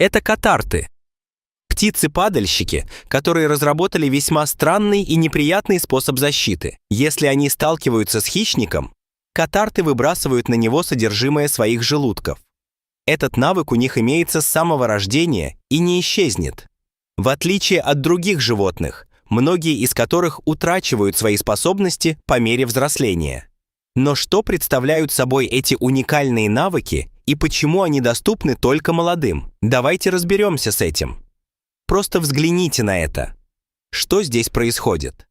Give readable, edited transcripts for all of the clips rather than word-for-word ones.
Это катарты. Птицы-падальщики, которые разработали весьма странный и неприятный способ защиты. Если они сталкиваются с хищником, катарты выбрасывают на него содержимое своих желудков. Этот навык у них имеется с самого рождения и не исчезнет. В отличие от других животных, многие из которых утрачивают свои способности по мере взросления. Но что представляют собой эти уникальные навыки и почему они доступны только молодым? Давайте разберемся с этим. Просто взгляните на это. Что здесь происходит?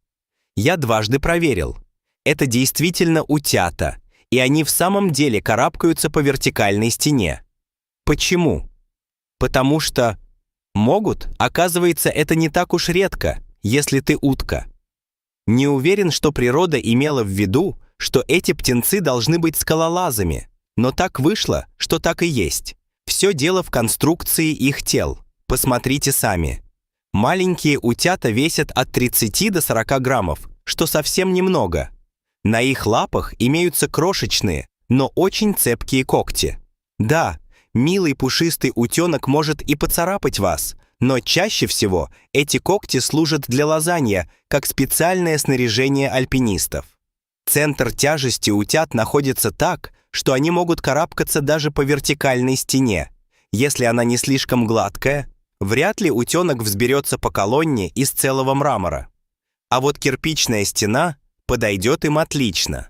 Я дважды проверил. Это действительно утята, и они в самом деле карабкаются по вертикальной стене. Почему? Потому что могут, оказывается, это не так уж редко, если ты утка. Не уверен, что природа имела в виду, что эти птенцы должны быть скалолазами, но так вышло, что так и есть. Все дело в конструкции их тел. Посмотрите сами. Маленькие утята весят от 30 до 40 граммов, что совсем немного. На их лапах имеются крошечные, но очень цепкие когти. Да, милый пушистый утенок может и поцарапать вас, но чаще всего эти когти служат для лазанья, как специальное снаряжение альпинистов. Центр тяжести утят находится так, что они могут карабкаться даже по вертикальной стене. Если она не слишком гладкая, вряд ли утенок взберется по колонне из целого мрамора. А вот кирпичная стена подойдет им отлично.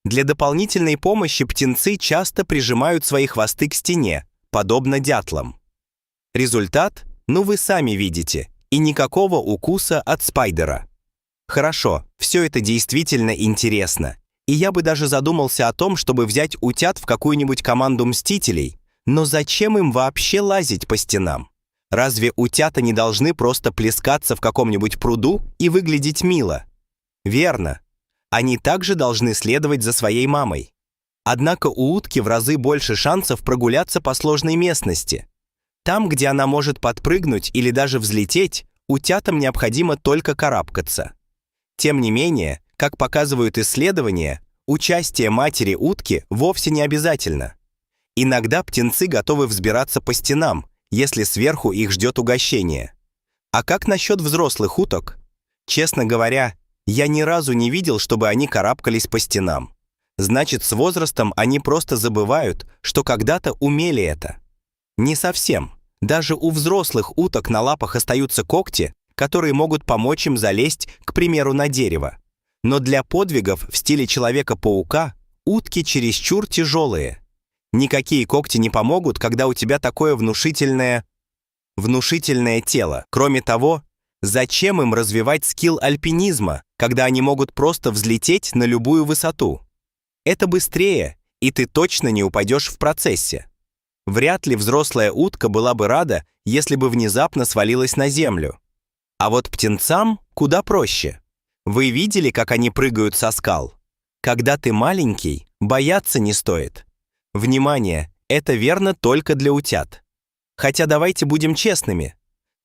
Для дополнительной помощи птенцы часто прижимают свои хвосты к стене, подобно дятлам. Результат, вы сами видите, и никакого укуса от спайдера. Хорошо, все это действительно интересно, и я бы даже задумался о том, чтобы взять утят в какую-нибудь команду мстителей, но зачем им вообще лазить по стенам? Разве утята не должны просто плескаться в каком-нибудь пруду и выглядеть мило? Верно. Они также должны следовать за своей мамой. Однако у утки в разы больше шансов прогуляться по сложной местности. Там, где она может подпрыгнуть или даже взлететь, утятам необходимо только карабкаться. Тем не менее, как показывают исследования, участие матери утки вовсе не обязательно. Иногда птенцы готовы взбираться по стенам, если сверху их ждет угощение. А как насчет взрослых уток? Честно говоря, я ни разу не видел, чтобы они карабкались по стенам. Значит, с возрастом они просто забывают, что когда-то умели это. Не совсем. Даже у взрослых уток на лапах остаются когти, которые могут помочь им залезть, к примеру, на дерево. Но для подвигов в стиле Человека-паука утки чересчур тяжелые. Никакие когти не помогут, когда у тебя такое внушительное тело. Кроме того, зачем им развивать скилл альпинизма, когда они могут просто взлететь на любую высоту? Это быстрее, и ты точно не упадешь в процессе. Вряд ли взрослая утка была бы рада, если бы внезапно свалилась на землю. А вот птенцам куда проще. Вы видели, как они прыгают со скал? Когда ты маленький, бояться не стоит. Внимание, это верно только для утят. Хотя давайте будем честными.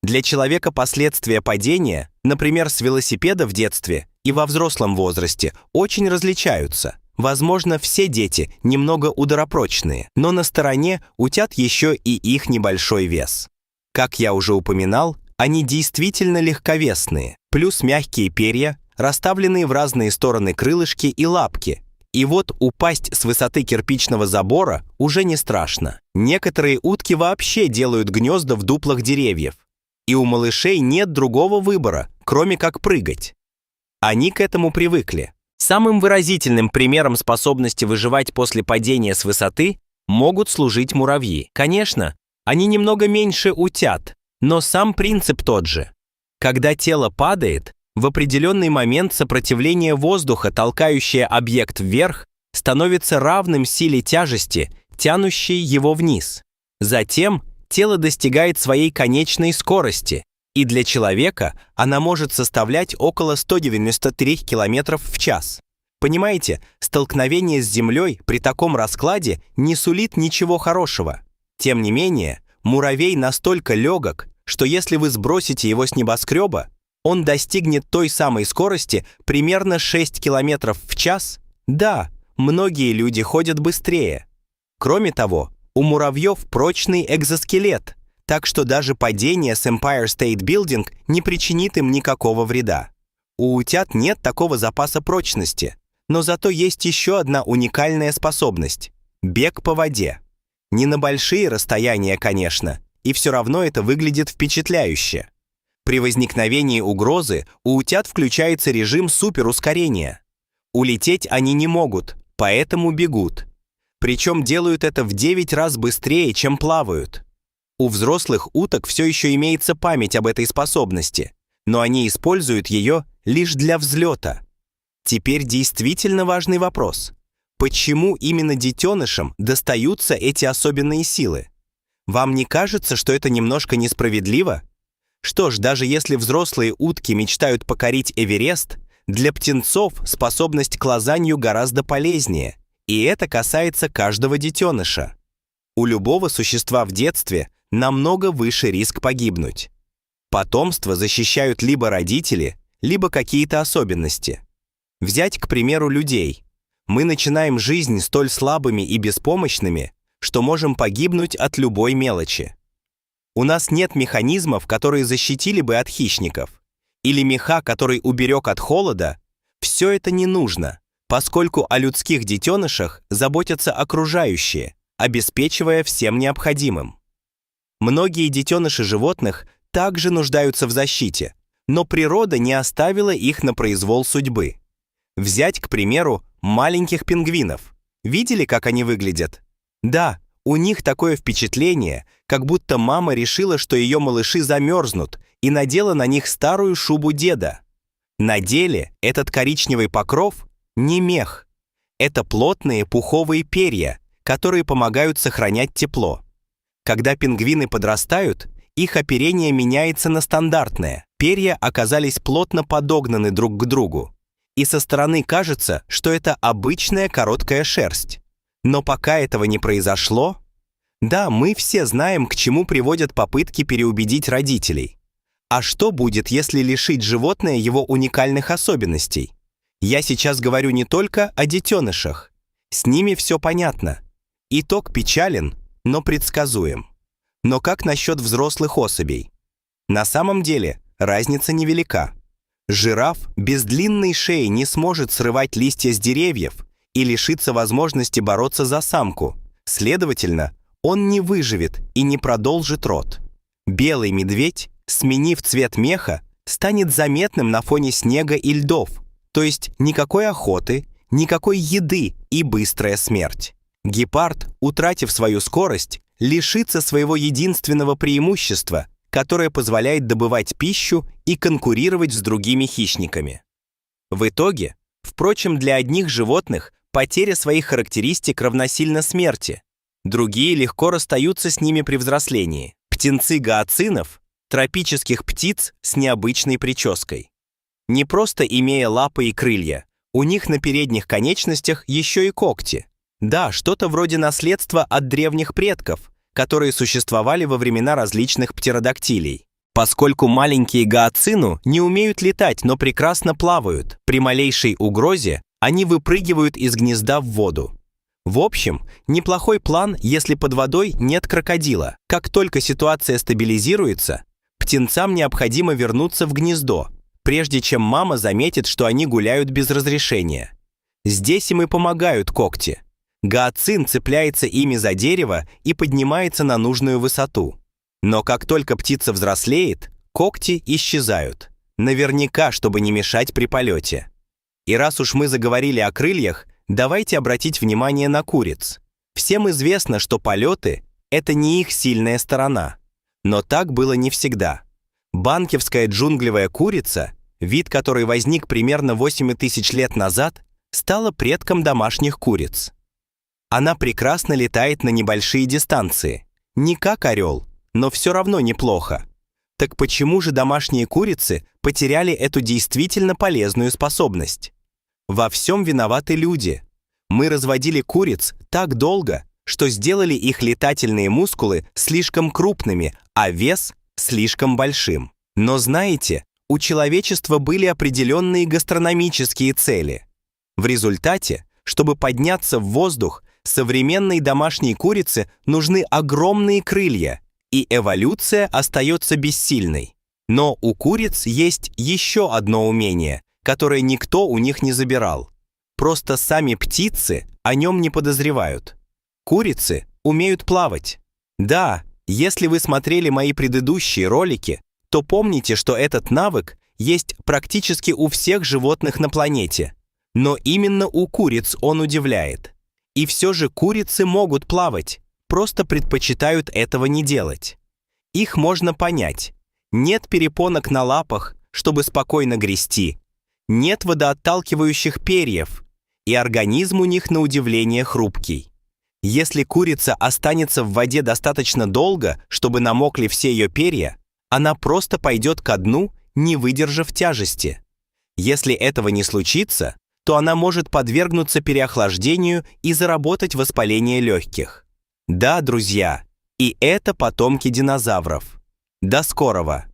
Для человека последствия падения, например, с велосипеда в детстве и во взрослом возрасте, очень различаются. Возможно, все дети немного ударопрочные, но на стороне утят еще и их небольшой вес. Как я уже упоминал, они действительно легковесные, плюс мягкие перья, расставленные в разные стороны крылышки и лапки. И вот упасть с высоты кирпичного забора уже не страшно. Некоторые утки вообще делают гнезда в дуплах деревьев. И у малышей нет другого выбора, кроме как прыгать. Они к этому привыкли. Самым выразительным примером способности выживать после падения с высоты могут служить муравьи. Конечно, они немного меньше утят, но сам принцип тот же. Когда тело падает, в определенный момент сопротивление воздуха, толкающее объект вверх, становится равным силе тяжести, тянущей его вниз. Затем тело достигает своей конечной скорости, и для человека она может составлять около 193 км в час. Понимаете, столкновение с землей при таком раскладе не сулит ничего хорошего. Тем не менее, муравей настолько легок, что если вы сбросите его с небоскреба, он достигнет той самой скорости примерно 6 км в час. Да, многие люди ходят быстрее. Кроме того, у муравьев прочный экзоскелет, Так что даже падение с Empire State Building не причинит им никакого вреда. У утят нет такого запаса прочности, но зато есть еще одна уникальная способность – бег по воде. Не на большие расстояния, конечно, и все равно это выглядит впечатляюще. При возникновении угрозы у утят включается режим суперускорения. Улететь они не могут, поэтому бегут. Причем делают это в 9 раз быстрее, чем плавают. У взрослых уток все еще имеется память об этой способности, но они используют ее лишь для взлета. Теперь действительно важный вопрос. Почему именно детенышам достаются эти особенные силы? Вам не кажется, что это немножко несправедливо? Что ж, даже если взрослые утки мечтают покорить Эверест, для птенцов способность к лазанью гораздо полезнее, и это касается каждого детеныша. У любого существа в детстве намного выше риск погибнуть. Потомство защищают либо родители, либо какие-то особенности. Взять, к примеру, людей. Мы начинаем жизнь столь слабыми и беспомощными, что можем погибнуть от любой мелочи. У нас нет механизмов, которые защитили бы от хищников, или меха, который уберег от холода. Все это не нужно, поскольку о людских детенышах заботятся окружающие, обеспечивая всем необходимым. Многие детеныши животных также нуждаются в защите, но природа не оставила их на произвол судьбы. Взять, к примеру, маленьких пингвинов. Видели, как они выглядят? Да, у них такое впечатление, как будто мама решила, что ее малыши замерзнут, и надела на них старую шубу деда. На деле этот коричневый покров не мех. Это плотные пуховые перья, которые помогают сохранять тепло. Когда пингвины подрастают, их оперение меняется на стандартное. Перья оказались плотно подогнаны друг к другу. И со стороны кажется, что это обычная короткая шерсть. Но пока этого не произошло... Да, мы все знаем, к чему приводят попытки переубедить родителей. А что будет, если лишить животное его уникальных особенностей? Я сейчас говорю не только о детенышах. С ними все понятно. Итог печален, но предсказуем. Но как насчет взрослых особей? На самом деле разница невелика. Жираф без длинной шеи не сможет срывать листья с деревьев и лишиться возможности бороться за самку. Следовательно, он не выживет и не продолжит род. Белый медведь, сменив цвет меха, станет заметным на фоне снега и льдов, то есть никакой охоты, никакой еды и быстрая смерть. Гепард, утратив свою скорость, лишится своего единственного преимущества, которое позволяет добывать пищу и конкурировать с другими хищниками. В итоге, впрочем, для одних животных потеря своих характеристик равносильна смерти, другие легко расстаются с ними при взрослении. Птенцы гаоцинов – тропических птиц с необычной прической. Не просто имея лапы и крылья, у них на передних конечностях еще и когти. Да, что-то вроде наследства от древних предков, которые существовали во времена различных птеродактилей. Поскольку маленькие гаоцину не умеют летать, но прекрасно плавают, при малейшей угрозе они выпрыгивают из гнезда в воду. В общем, неплохой план, если под водой нет крокодила. Как только ситуация стабилизируется, птенцам необходимо вернуться в гнездо, прежде чем мама заметит, что они гуляют без разрешения. Здесь им и помогают когти. Гаоцин цепляется ими за дерево и поднимается на нужную высоту. Но как только птица взрослеет, когти исчезают. Наверняка, чтобы не мешать при полете. И раз уж мы заговорили о крыльях, давайте обратить внимание на куриц. Всем известно, что полеты – это не их сильная сторона. Но так было не всегда. Банкевская джунглевая курица, вид которой возник примерно 8000 лет назад, стала предком домашних куриц. Она прекрасно летает на небольшие дистанции. Не как орел, но все равно неплохо. Так почему же домашние курицы потеряли эту действительно полезную способность? Во всем виноваты люди. Мы разводили куриц так долго, что сделали их летательные мускулы слишком крупными, а вес слишком большим. Но знаете, у человечества были определенные гастрономические цели. В результате, чтобы подняться в воздух, современной домашней курице нужны огромные крылья, и эволюция остается бессильной. Но у куриц есть еще одно умение, которое никто у них не забирал. Просто сами птицы о нем не подозревают. Курицы умеют плавать. Да, если вы смотрели мои предыдущие ролики, то помните, что этот навык есть практически у всех животных на планете. Но именно у куриц он удивляет. И все же курицы могут плавать, просто предпочитают этого не делать. Их можно понять. Нет перепонок на лапах, чтобы спокойно грести. Нет водоотталкивающих перьев. И организм у них на удивление хрупкий. Если курица останется в воде достаточно долго, чтобы намокли все ее перья, она просто пойдет ко дну, не выдержав тяжести. Если этого не случится, то она может подвергнуться переохлаждению и заработать воспаление легких. Да, друзья, и это потомки динозавров. До скорого!